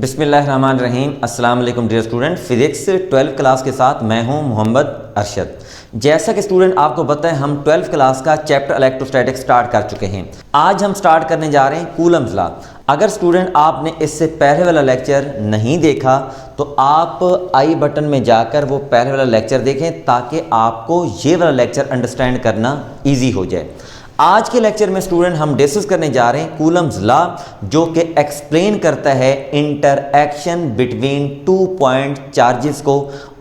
बिस्मिल्लाहिर्रहमानिर्रहीम। अस्सलाम वालेकुम dear student. Physics 12th class के साथ मैं हूं मोहम्मद अरशद। जैसा कि स्टूडेंट आपको पता है हम 12th क्लास का चैप्टर इलेक्ट्रोस्टैटिक्स स्टार्ट कर चुके हैं। आज हम स्टार्ट करने जा रहे हैं कूलम्स लॉ। अगर स्टूडेंट आपने इससे पहले वाला लेक्चर नहीं देखा तो आप आई बटन में जाकर वो पहले वाला लेक्चर देखें ताकि आपको ये वाला लेक्चर अंडरस्टैंड करना ईजी हो जाए। आज के लेक्चर में स्टूडेंट हम डिस्कस करने जा रहे हैं कूलम्स लॉ, जो कि एक्सप्लेन करता है इंटरएक्शन बिटवीन 2 पॉइंट चार्जेस को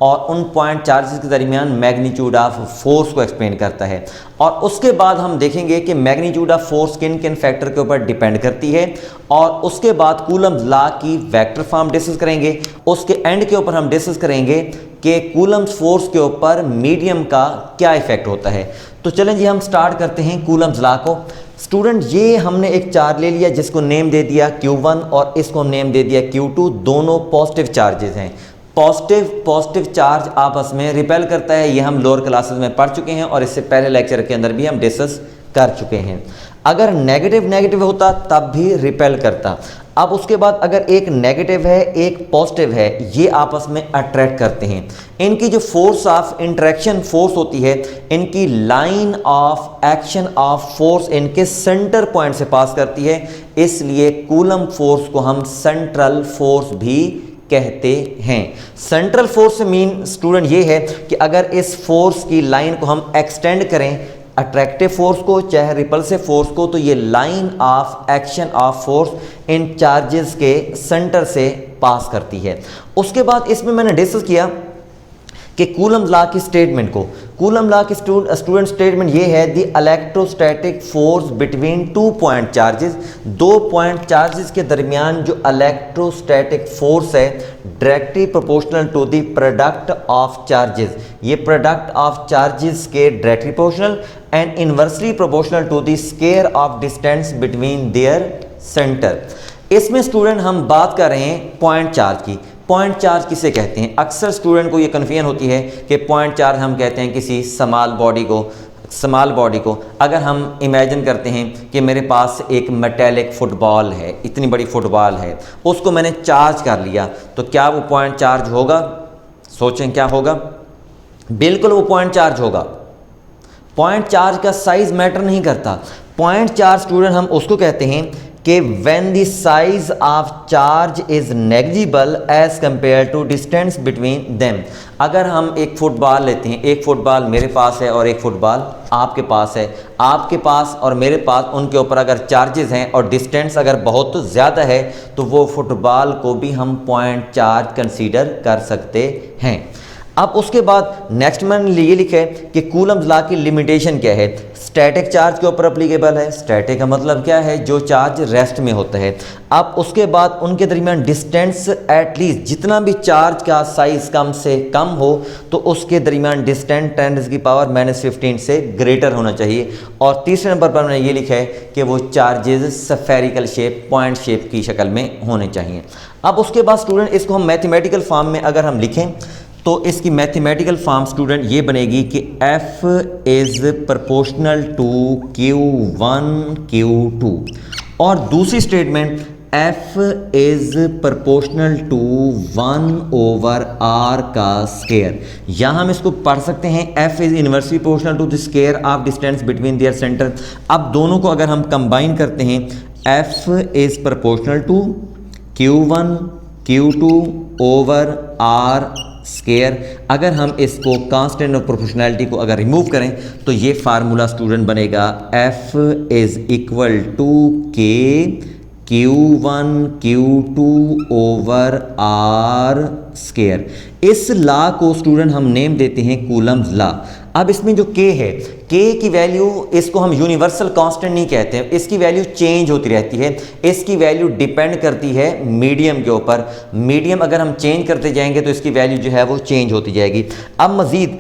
और उन पॉइंट चार्जेस के दरमियान मैग्नीट्यूड ऑफ फोर्स को एक्सप्लेन करता है। और उसके बाद हम देखेंगे कि मैग्नीट्यूड ऑफ फोर्स किन किन फैक्टर के ऊपर डिपेंड करती है और उसके बाद कूलम्स लॉ की वेक्टर फॉर्म डिस्कस करेंगे। उसके एंड के ऊपर हम डिस्कस करेंगे कि कूलम्स फोर्स के ऊपर मीडियम का क्या इफेक्ट होता है। तो चलें जी हम स्टार्ट करते हैं कूलम्स लॉ को। स्टूडेंट ये हमने एक चार्ज ले लिया जिसको नेम दे दिया Q1 और इसको हम नेम दे दिया Q2। दोनों पॉजिटिव चार्जेस हैं। पॉजिटिव चार्ज आपस में रिपेल करता है, ये हम लोअर क्लासेस में पढ़ चुके हैं और इससे पहले लेक्चर के अंदर भी हम डिस्कस कर चुके हैं। अगर नेगेटिव होता तब भी रिपेल करता। अब उसके बाद अगर एक नेगेटिव है एक पॉजिटिव है, ये आपस में अट्रैक्ट करते हैं। इनकी जो फोर्स ऑफ इंटरेक्शन फोर्स होती है, इनकी line of action of force इनके सेंटर पॉइंट से पास करती है, इसलिए कूलम फोर्स को हम सेंट्रल फोर्स भी कहते हैं। सेंट्रल फोर्स से मीन स्टूडेंट ये है कि अगर इस फोर्स की लाइन को हम एक्सटेंड करें अट्रैक्टिव फोर्स को चाहे रिपल्सिव फोर्स को, तो ये line of action of force in charges के सेंटर से पास करती है। उसके बाद इसमें मैंने डिस्कस किया कि कूलम्स लॉ की स्टेटमेंट को। कूलम लॉ की स्टूडेंट स्टेटमेंट ये है the electrostatic force between 2 point charges. 2 point charges के दरमियान जो इलेक्ट्रोस्टैटिक फोर्स है directly proportional to the product of charges. ये प्रोडक्ट ऑफ चार्जेस के directly proportional and inversely proportional to the square of distance between their centre. इसमें student हम बात कर रहे हैं पॉइंट चार्ज की। पॉइंट चार्ज किसे कहते हैं? अक्सर स्टूडेंट को ये कन्फ्यूजन होती है कि पॉइंट चार्ज हम कहते हैं किसी स्मॉल बॉडी को। अगर हम इमेजिन करते हैं कि मेरे पास एक मेटेलिक फुटबॉल है, इतनी बड़ी फुटबॉल है, उसको मैंने चार्ज कर लिया, तो क्या वो पॉइंट चार्ज होगा? सोचें क्या होगा? बिल्कुल वो पॉइंट चार्ज होगा। पॉइंट चार्ज का साइज मैटर नहीं करता। पॉइंट चार्ज स्टूडेंट हम उसको कहते हैं कि when the size of charge is negligible as compare to distance between them. अगर हम एक फुटबॉल लेते हैं, एक फुटबॉल मेरे पास है और एक फुटबॉल आपके पास है, आपके पास और मेरे पास उनके ऊपर अगर चार्जेस हैं और डिस्टेंस अगर बहुत ज़्यादा है तो वो फुटबॉल को भी हम पॉइंट चार्ज कंसीडर कर सकते हैं। अब उसके बाद नेक्स्ट मैंने ये लिखा है कि कूलम्स लॉ की लिमिटेशन क्या है। स्टैटिक चार्ज के ऊपर अप्लीकेबल है। स्टैटिक का मतलब क्या है? जो चार्ज रेस्ट में होता है। अब उसके बाद उनके दरमियान डिस्टेंस एटलीस्ट जितना भी चार्ज का साइज कम से कम हो तो उसके दरमियान डिस्टेंस 10⁻⁻15 से ग्रेटर होना चाहिए। और तीसरे नंबर पर मैंने ये लिखा है कि वो charges spherical shape point shape की शक्ल में होने चाहिए। अब उसके बाद स्टूडेंट इसको हम मैथमेटिकल फॉर्म में अगर हम लिखें तो इसकी मैथमेटिकल फॉर्म स्टूडेंट ये बनेगी कि F is proportional to Q1 Q2 और दूसरी statement F is proportional to 1/r का स्क्वायर। यहाँ हम इसको पढ़ सकते हैं F is inversely proportional to the square of distance between their centre. अब दोनों को अगर हम कंबाइन करते हैं F is proportional to Q1 Q2/r square. अगर हम इसको कांस्टेंट ऑफ प्रोपोर्शनैलिटी को अगर रिमूव करें तो ये फार्मूला स्टूडेंट बनेगा F is equal to K Q1 Q2/r square. इस लॉ को स्टूडेंट हम नेम देते हैं कूलम्स लॉ। अब इसमें जो K है, K की वैल्यू इसको हम यूनिवर्सल कांस्टेंट नहीं कहते हैं, इसकी वैल्यू चेंज होती रहती है। इसकी वैल्यू डिपेंड करती है मीडियम के ऊपर। मीडियम अगर हम चेंज करते जाएंगे तो इसकी वैल्यू जो है वो चेंज होती जाएगी। अब मज़ीद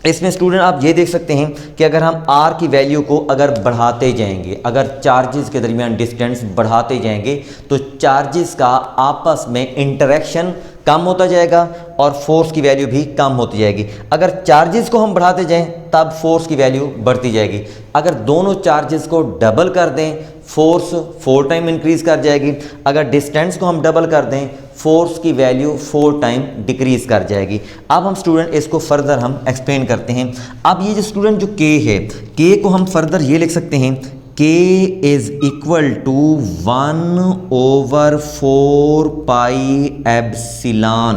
इसमें स्टूडेंट आप ये देख सकते हैं कि अगर हम R की वैल्यू को अगर बढ़ाते जाएंगे, अगर चार्जेस के दरमियान डिस्टेंस बढ़ाते जाएंगे तो चार्जेस का आपस में इंटरेक्शन कम होता जाएगा और फोर्स की वैल्यू भी कम होती जाएगी। अगर चार्जेस को हम बढ़ाते जाएं तब फोर्स की वैल्यू बढ़ती जाएगी। अगर दोनों चार्जेस को डबल कर दें फोर्स 4 टाइम इंक्रीज कर जाएगी। अगर डिस्टेंस को हम डबल कर दें, फोर्स की वैल्यू 4 टाइम डिक्रीज कर जाएगी। अब हम स्टूडेंट इसको फर्दर हम एक्सप्लेन करते हैं। अब ये जो स्टूडेंट जो के है, के को हम फर्दर ये लिख सकते हैं, K is equal to 1/4 pi epsilon,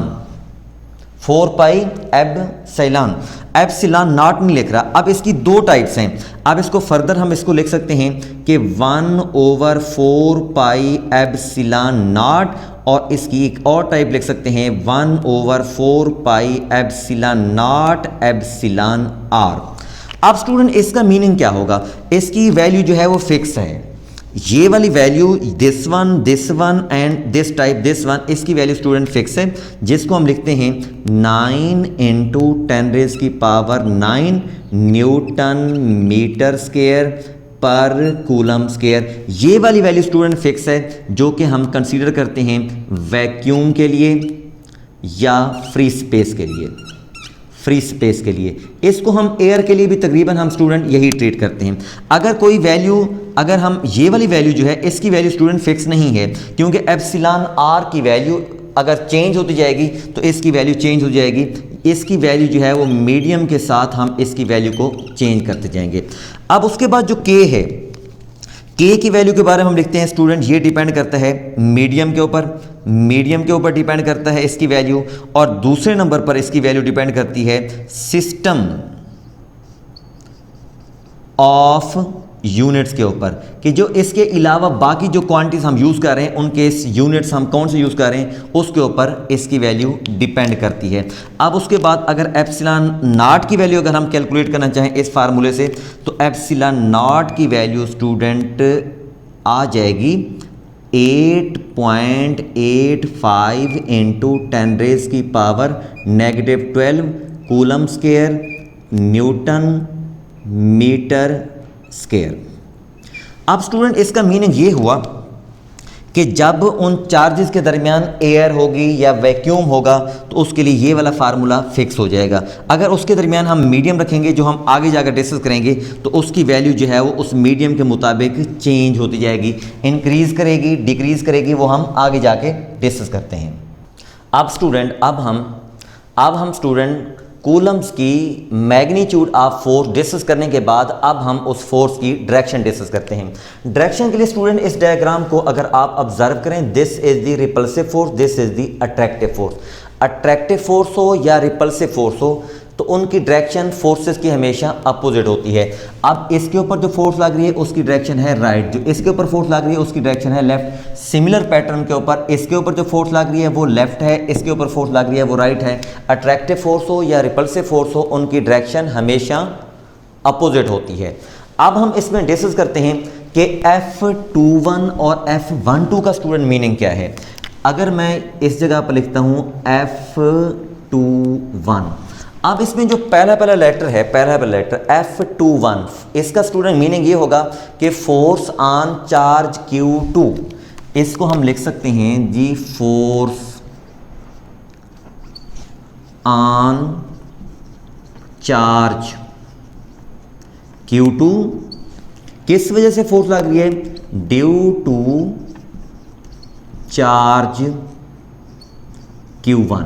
4 pi epsilon, epsilon naught नहीं लिख रहा। अब इसकी दो टाइप्स हैं। अब इसको फर्दर हम इसको लिख सकते हैं कि 1/4 पाई एप्सिलॉन नॉट, और इसकी एक और टाइप लिख सकते हैं 1/4 pi epsilon naught epsilon R. अब स्टूडेंट इसका मीनिंग क्या होगा? इसकी वैल्यू जो है वो फिक्स है। ये वाली value this one and this type this one, इसकी वैल्यू स्टूडेंट फिक्स है, जिसको हम लिखते हैं 9 × 10⁹ न्यूटन मीटर स्क्वायर पर कूलम स्क्वायर। ये वाली वैल्यू स्टूडेंट फिक्स है, जो कि हम कंसीडर करते हैं वैक्यूम के लिए या फ्री स्पेस के लिए, फ्री स्पेस के लिए। इसको हम एयर के लिए भी तकरीबन हम स्टूडेंट यही ट्रीट करते हैं। अगर कोई वैल्यू, अगर हम ये वाली वैल्यू जो है, इसकी वैल्यू स्टूडेंट फिक्स नहीं है, क्योंकि एप्सिलॉन आर की वैल्यू अगर चेंज होती जाएगी तो इसकी वैल्यू चेंज हो जाएगी। इसकी वैल्यू जो है वो मीडियम के साथ हम इसकी वैल्यू को चेंज करते जाएंगे। अब उसके बाद जो के है, के की वैल्यू के बारे में हम लिखते हैं स्टूडेंट, ये डिपेंड करता है मीडियम के ऊपर, मीडियम के ऊपर डिपेंड करता है इसकी वैल्यू, और दूसरे नंबर पर इसकी वैल्यू डिपेंड करती है सिस्टम ऑफ यूनिट्स के ऊपर, कि जो इसके अलावा बाकी जो क्वांटिटीज हम यूज़ कर रहे हैं उनके यूनिट्स हम कौन से यूज़ कर रहे हैं उसके ऊपर इसकी वैल्यू डिपेंड करती है। अब उसके बाद अगर एप्सिलॉन नॉट की वैल्यू अगर हम कैलकुलेट करना चाहें इस फार्मूले से, तो एप्सिलॉन नॉट की वैल्यू स्टूडेंट आ जाएगी 8.85 × 10⁻⁻12 coulomb square newton metre square. अब स्टूडेंट इसका मीनिंग ये हुआ कि जब उन चार्जेस के दरमियान एयर होगी या वैक्यूम होगा तो उसके लिए ये वाला फार्मूला फिक्स हो जाएगा। अगर उसके दरमियान हम मीडियम रखेंगे, जो हम आगे जाकर डिस्कस करेंगे, तो उसकी वैल्यू जो है वो उस मीडियम के मुताबिक चेंज होती जाएगी, इंक्रीज़ करेगी, डिक्रीज़ करेगी, वो हम आगे जाके डिस्कस करते हैं। अब स्टूडेंट अब हम स्टूडेंट कूलम्स की मैग्नीट्यूड ऑफ फोर्स डिस्कस करने के बाद अब हम उस फोर्स की डायरेक्शन डिस्कस करते हैं। डायरेक्शन के लिए स्टूडेंट इस डायग्राम को अगर आप ऑब्जर्व करें, this is the repulsive force, this is the attractive force. Attractive force हो या रिपल्सिव फोर्स हो तो उनकी डायरेक्शन फोर्सेस की हमेशा अपोजिट होती है। अब इसके ऊपर जो फोर्स लग रही है उसकी डायरेक्शन है राइट, जो इसके ऊपर फोर्स लग रही है उसकी डायरेक्शन है लेफ्ट। सिमिलर पैटर्न के ऊपर इसके ऊपर जो फोर्स लग रही है वो लेफ्ट है, इसके ऊपर फोर्स लग रही है वो राइट है। अट्रैक्टिव फोर्स हो या रिपल्सिव फोर्स हो, उनकी डायरेक्शन हमेशा अपोजिट होती है। अब हम इसमें डिस्कस करते हैं कि F21 और F12 का स्टूडेंट मीनिंग क्या है। अगर मैं इस जगह पर लिखता हूँ F21, अब इसमें जो पहला लेटर है, पहला लेटर F21, इसका स्टूडेंट मीनिंग ये होगा कि फोर्स ऑन चार्ज Q2। इसको हम लिख सकते हैं जी फोर्स ऑन चार्ज Q2। किस वजह से फोर्स लग रही है? Due to charge Q1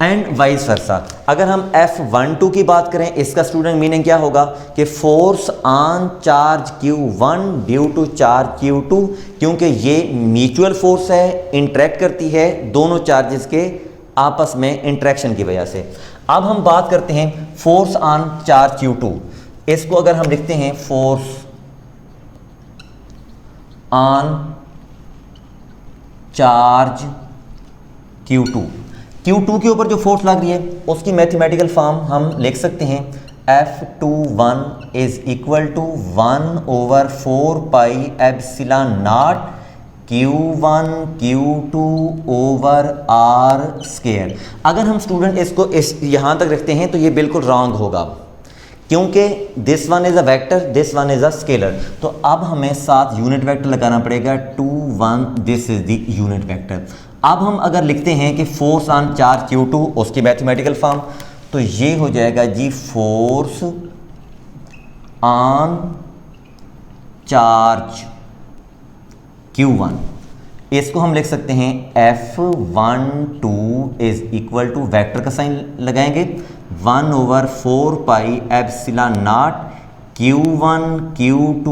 and vice versa. अगर हम F12 की बात करें, इसका स्टूडेंट मीनिंग क्या होगा कि force on charge Q1 due to charge Q2, क्योंकि ये म्यूचुअल फोर्स है, इंटरेक्ट करती है दोनों चार्जेस के आपस में इंटरेक्शन की वजह से। अब हम बात करते हैं फोर्स ऑन चार्ज Q2। इसको अगर हम लिखते हैं force on charge Q2, Q2 के ऊपर जो फोर्स लग रही है उसकी मैथमेटिकल फॉर्म हम लिख सकते हैं F21 is equal to 1/4 pi epsilon naught Q1 Q2 over R square. अगर हम स्टूडेंट इसको यहाँ तक रखते हैं तो ये बिल्कुल रॉन्ग होगा, क्योंकि this one is a vector, this one is a scalar. तो अब हमें साथ यूनिट वेक्टर लगाना पड़ेगा, 2 1, this is the unit vector. अब हम अगर लिखते हैं कि फोर्स ऑन चार्ज Q2, उसकी मैथमेटिकल फॉर्म, तो ये हो जाएगा जी फोर्स ऑन चार्ज Q1। इसको हम लिख सकते हैं F12 is equal to vector का साइन लगाएंगे 1/4 epsilon naught Q1 Q2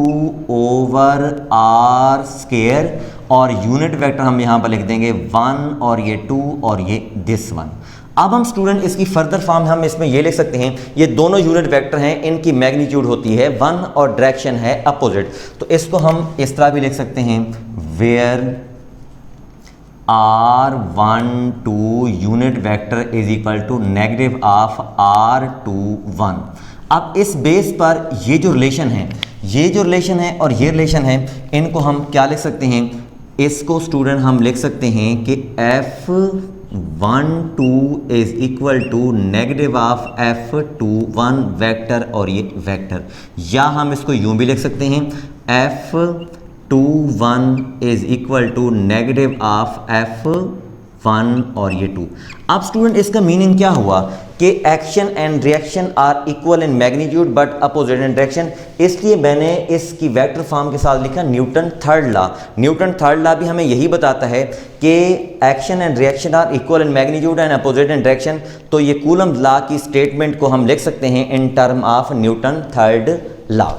over R square, और यूनिट वेक्टर हम यहाँ पर लिख देंगे 1 और ये 2 और ये दिस वन। अब हम स्टूडेंट इसकी फर्दर फॉर्म हम इसमें ये लिख सकते हैं, ये दोनों यूनिट वेक्टर हैं, इनकी मैग्नीट्यूड होती है 1 और डायरेक्शन है अपोजिट। तो इसको हम इस तरह भी लिख सकते हैं where R12 unit vector is equal to negative of R21। अब इस बेस पर ये जो रिलेशन है, ये जो रिलेशन है और ये रिलेशन है, इनको हम क्या लिख सकते हैं, इसको स्टूडेंट हम लिख सकते हैं कि F12 is equal to negative of F21 vector और ये वेक्टर, या हम इसको यूं भी लिख सकते हैं F21 is equal to negative of F1 और ये 2। अब स्टूडेंट इसका मीनिंग क्या हुआ कि action and reaction are equal in magnitude but opposite in direction, इसलिए मैंने इसकी वेक्टर फॉर्म के साथ लिखा Newton third law. Newton third law भी हमें यही बताता है कि action and reaction are equal in magnitude and opposite in direction. तो ये कूलम लॉ की स्टेटमेंट को हम लिख सकते हैं in term of Newton third law.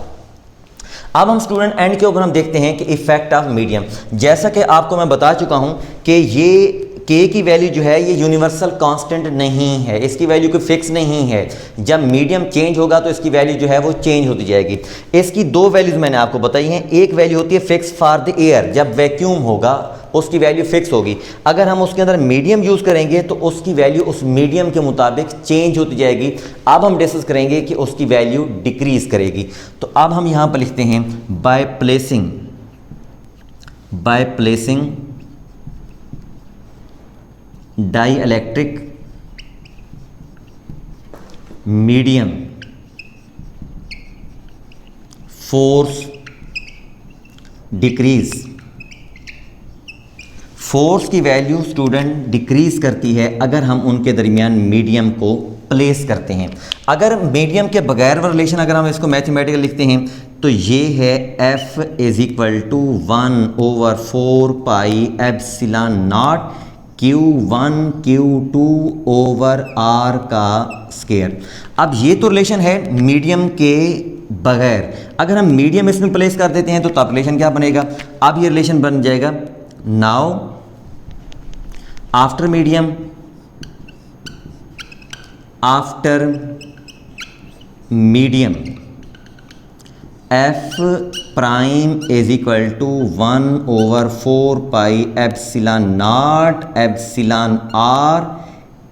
अब हम स्टूडेंट एंड के ऊपर हम देखते हैं कि इफेक्ट ऑफ मीडियम। जैसा कि आपको मैं बता चुका हूं कि ये के की वैल्यू जो है ये यूनिवर्सल कांस्टेंट नहीं है, इसकी वैल्यू कोई फिक्स नहीं है। जब मीडियम चेंज होगा तो इसकी वैल्यू जो है वो चेंज होती जाएगी। इसकी दो वैल्यूज मैंने आपको बताई हैं। एक वैल्यू होती है फिक्स फॉर द एयर, जब वैक्यूम होगा उसकी वैल्यू फिक्स होगी। अगर हम उसके अंदर मीडियम यूज़ करेंगे तो उसकी वैल्यू उस मीडियम के मुताबिक चेंज होती जाएगी। अब हम डिस्कस करेंगे कि उसकी वैल्यू डिक्रीज करेगी। तो अब हम यहाँ पर लिखते हैं by placing dielectric medium force decrease. Force की वैल्यू स्टूडेंट डिक्रीज करती है अगर हम उनके दरमियान मीडियम को प्लेस करते हैं। अगर मीडियम के बगैर रिलेशन अगर हम इसको मैथमेटिकल लिखते हैं तो ये है F is equal to 1/4 epsilon naught Q1 Q2 over R का स्क्वायर। अब ये तो रिलेशन है मीडियम के बगैर। अगर हम मीडियम इसमें प्लेस कर देते हैं तो तब रिलेशन क्या बनेगा, अब ये रिलेशन बन जाएगा now after medium F prime is equal to 1/4 epsilon naught epsilon R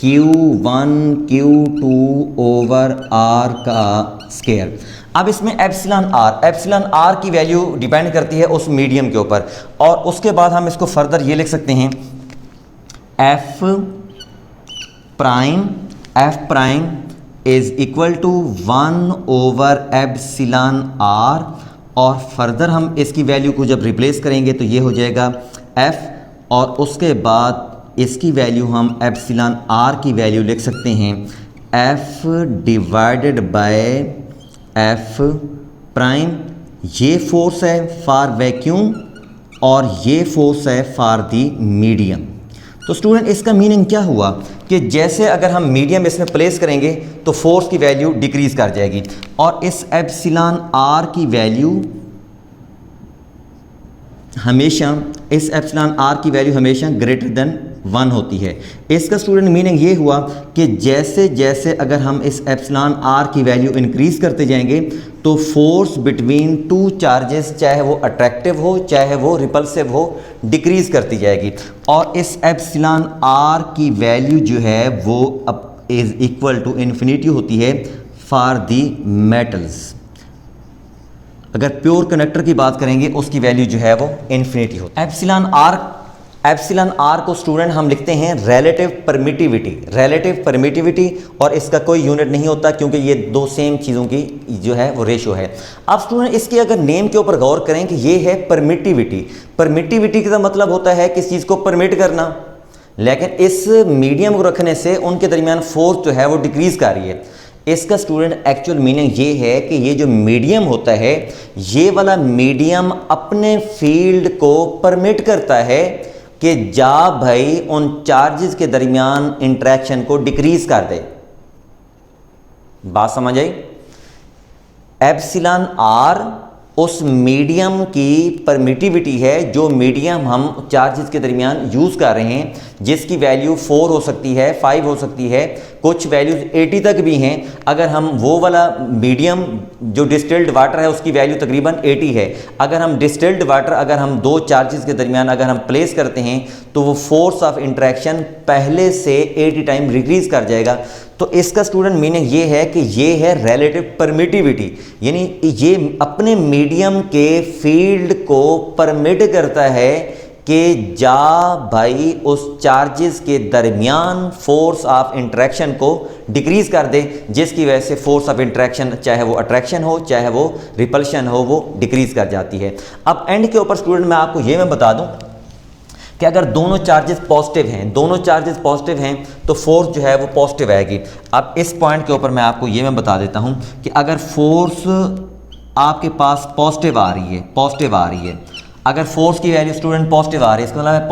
Q1 Q2 over R का स्क्वायर। अब इसमें एप्सिलॉन R की वैल्यू डिपेंड करती है उस मीडियम के ऊपर, और उसके बाद हम इसको फर्दर ये लिख सकते हैं F prime is equal to 1/एप्सिलॉन R, और फर्दर हम इसकी वैल्यू को जब रिप्लेस करेंगे तो ये हो जाएगा F, और उसके बाद इसकी वैल्यू हम एप्सिलॉन R की वैल्यू लिख सकते हैं F divided by F prime. ये फोर्स है फॉर वैक्यूम और ये फोर्स है फॉर दी मीडियम। तो स्टूडेंट इसका मीनिंग क्या हुआ कि जैसे अगर हम मीडियम इसमें प्लेस करेंगे तो फोर्स की वैल्यू डिक्रीज कर जाएगी, और इस एप्सिलॉन R की वैल्यू हमेशा ग्रेटर देन 1 होती है। इसका स्टूडेंट मीनिंग ये हुआ कि जैसे जैसे अगर हम इस एप्सिलॉन R की वैल्यू इंक्रीज करते जाएंगे तो फोर्स बिटवीन टू चार्जेस, चाहे वो अट्रैक्टिव हो चाहे वो रिपल्सिव हो, डिक्रीज करती जाएगी। और इस एप्सिलॉन R की वैल्यू जो है वो अब इज इक्वल टू इन्फिनिटी होती है फॉर दी मेटल्स। अगर प्योर कंडक्टर की बात करेंगे उसकी वैल्यू जो है वो इन्फिनिटी होती है। एप्सिलॉन R को स्टूडेंट हम लिखते हैं रिलेटिव परमिटिविटी, और इसका कोई यूनिट नहीं होता क्योंकि ये दो सेम चीज़ों की जो है वो रेशो है। अब स्टूडेंट इसके अगर नेम के ऊपर गौर करें कि ये है परमिटिविटी का मतलब होता है किस चीज़ को परमिट करना, लेकिन इस मीडियम को रखने से उनके दरमियान फोर्स जो है वो डिक्रीज कर रही है। इसका स्टूडेंट एक्चुअल मीनिंग ये है कि ये जो मीडियम होता है, ये वाला मीडियम अपने फील्ड को परमिट करता है कि जा भाई उन चार्जेस के दरमियान इंटरेक्शन को डिक्रीज कर दे। बात समझ आई? एप्सिलॉन आर उस मीडियम की परमिटिविटी है जो मीडियम हम चार्जेस के दरमियान यूज़ कर रहे हैं, जिसकी वैल्यू 4 हो सकती है, 5 हो सकती है, कुछ वैल्यूज़ 80 तक भी हैं। अगर हम वो वाला मीडियम जो डिस्टिल्ड वाटर है उसकी वैल्यू तकरीबन 80 है, अगर हम डिस्टिल्ड वाटर अगर हम दो चार्जेस के दरमियान अगर हम प्लेस करते हैं तो वो फोर्स ऑफ इंटरेक्शन पहले से 80 टाइम डिक्रीज कर जाएगा। तो इसका स्टूडेंट मीनिंग ये है कि ये है रिलेटिव परमिटिविटी, यानी ये अपने मीडियम के फील्ड को परमिट करता है कि जा भाई उस चार्जेस के दरमियान फोर्स ऑफ इंटरेक्शन को डिक्रीज कर दे, जिसकी वजह से फोर्स ऑफ इंटरेक्शन चाहे वो अट्रैक्शन हो चाहे वो रिपल्शन हो वो डिक्रीज कर जाती है। अब एंड के ऊपर स्टूडेंट मैं आपको ये बता दूं कि अगर दोनों चार्जेस पॉजिटिव हैं, दोनों चार्जेस पॉजिटिव हैं तो फोर्स जो है वो पॉजिटिव आएगी। अब इस पॉइंट के ऊपर मैं आपको ये बता देता हूं कि अगर फोर्स आपके पास पॉजिटिव आ रही है, अगर फोर्स की वैल्यू स्टूडेंट पॉजिटिव आ रही है, इसका मतलब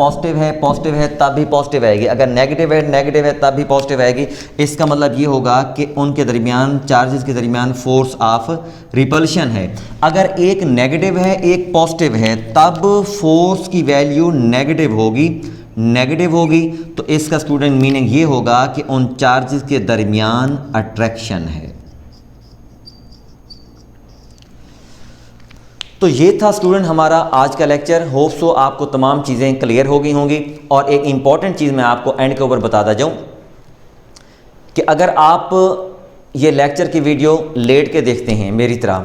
पॉजिटिव है तब भी पॉजिटिव आएगी, अगर नेगेटिव है तब भी पॉजिटिव आएगी। इसका मतलब ये होगा कि उनके दरमियान चार्जेस के दरमियान फोर्स ऑफ रिपल्शन है। अगर एक नेगेटिव है एक पॉजिटिव है तब फोर्स की वैल्यू नेगेटिव होगी। तो इसका स्टूडेंट मीनिंग ये होगा कि उन चार्जेस के दरमियान अट्रैक्शन है। तो ये था स्टूडेंट हमारा आज का लेक्चर। होप सो आपको तमाम चीज़ें क्लियर हो गई होंगी। और एक इम्पॉर्टेंट चीज़ मैं आपको एंड के ऊपर बताता जाऊं कि अगर आप ये लेक्चर की वीडियो लेट के देखते हैं मेरी तरह,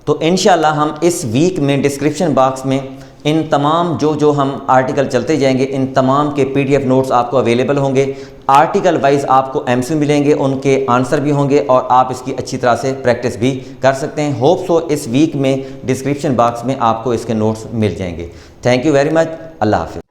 तो इंशाल्लाह हम इस वीक में डिस्क्रिप्शन बॉक्स में इन तमाम जो हम आर्टिकल चलते जाएंगे, इन तमाम के PDF नोट्स आपको अवेलेबल होंगे। आर्टिकल वाइज आपको MCQ मिलेंगे, उनके आंसर भी होंगे और आप इसकी अच्छी तरह से प्रैक्टिस भी कर सकते हैं। होप सो इस वीक में डिस्क्रिप्शन बॉक्स में आपको इसके नोट्स मिल जाएंगे। Thank you very much. अल्लाह हाफिज़।